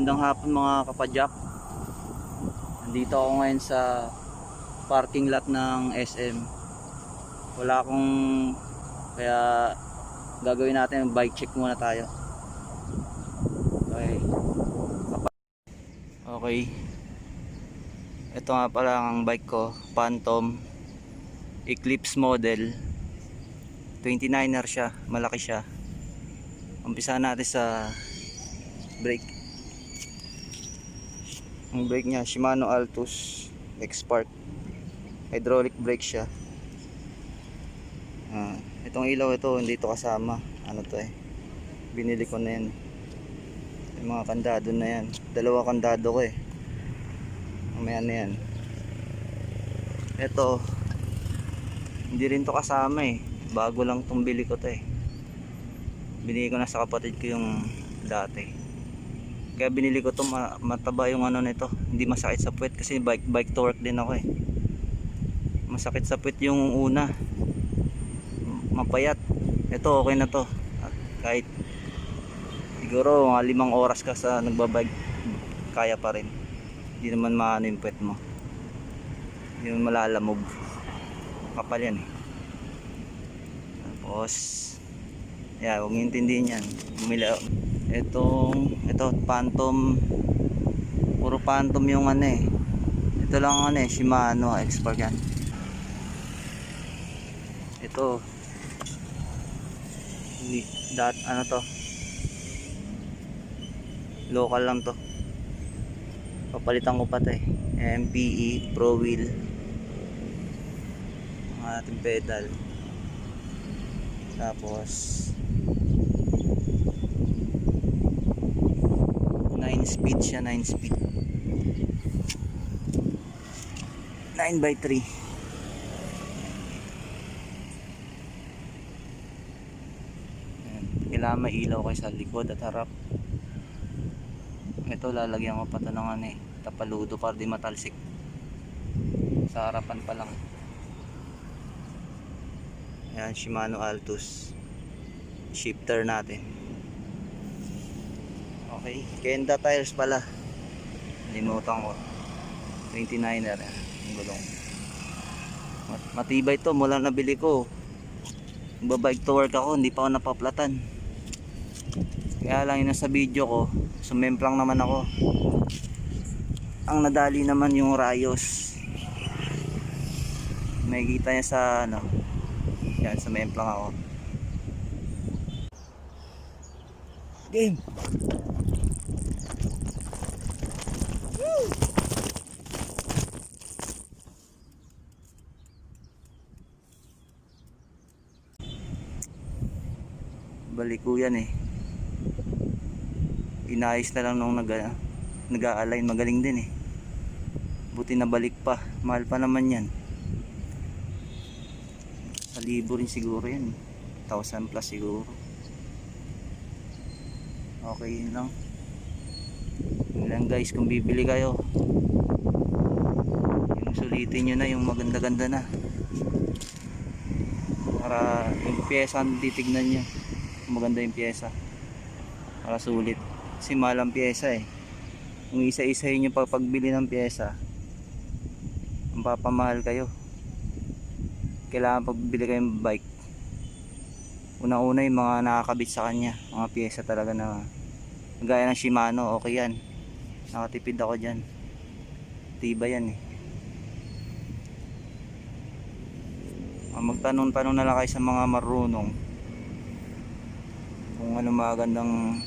Magandang hapon mga kapadyak. Nandito ako ngayon sa parking lot ng SM. Wala akong, kaya gagawin natin bike check muna tayo. Okay. Okay. Ito nga pala ang bike ko, Phantom Eclipse model. 29er siya, malaki siya. Umpisa natin sa brake. Ang brake niya Shimano Altus X-Spark, hydraulic brake siya. Itong ilaw ito hindi ito kasama, ano to binili ko na yan. Yung mga kandado na yan, dalawa kandado ko mamaya na yan. Ito hindi rin to kasama bago lang tong bili ko to binili ko na sa kapatid ko yung dati. Kaya binili ko to, mataba yung ano nito, hindi masakit sa puwet kasi bike to work din ako Masakit sa puwet yung una, mapayat. Ito okay na to, at kahit siguro mga 5 oras ka sa nagbabike, kaya pa rin, hindi naman maano yung puwet mo, hindi naman malalamog, kapal yan Tapos huwag intindihin yan, ito Phantom, puro Phantom yung ito lang Shimano X-Spark yan. Ito ano to, local lang to, papalitan ko pa to MPE Pro Wheel ang ating pedal. Tapos 9 speed siya, 9 speed, 9x3. Kailangan may ilaw kayo sa likod at harap. Ito lalagyan ko pa ito ng tapaludo para di matalsik sa harapan pa lang. Ayan, Shimano Altus shifter natin. Okay, Kenda tires pala, limutan ko, 29er yung gulong. Matibay to, mula nabili ko, babike to work ako, hindi pa ako napaplatan. Kaya lang yun sa video ko, sumemplang naman ako. Ang nadali naman yung rayos, makikita niya sa yan, sumemplang ako. Game. Balik ko yan inayos na lang nung nag-a-align, magaling din buti na balik pa, mahal pa naman yan, 1,000 rin siguro yan, 1,000 plus siguro. Okay, yun lang guys. Kung bibili kayo, yung sulitin nyo na yung maganda-ganda na, para yung pyesa titignan nyo, maganda yung pyesa para sulit. Kasi mahal ang pyesa kung isa-isahin nyo pagbili ng pyesa, ang papamahal kayo. Kailangan pagbili kayong bike, unang-una yung mga nakakabit sa kanya, mga pyesa talaga na gaya ng Shimano, okay yan, nakatipid ako dyan, tiba yan magtanong-tanong na lang kayo sa mga marunong kung ano magandang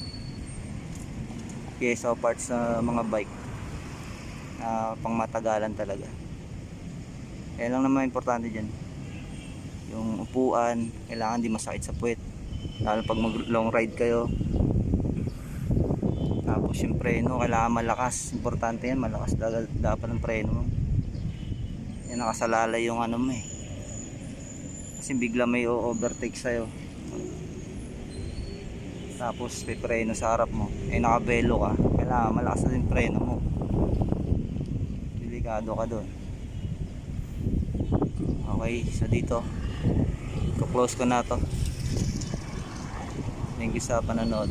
pyesa o parts sa mga bike na pang matagalan talaga. Kaya lang naman importante dyan yung upuan, kailangan di masakit sa puwet, lalo pag mag long ride kayo. Tapos yung preno, kailangan malakas, importante yan, malakas dapat ang preno mo. Yan, nakasalalay yung mo kasi bigla may overtake sa'yo, tapos may preno sa harap mo, nakabelo ka, kailangan malakas na din preno mo, delikado ka doon. Okay, so dito close ko na to. Thank you sa panonood.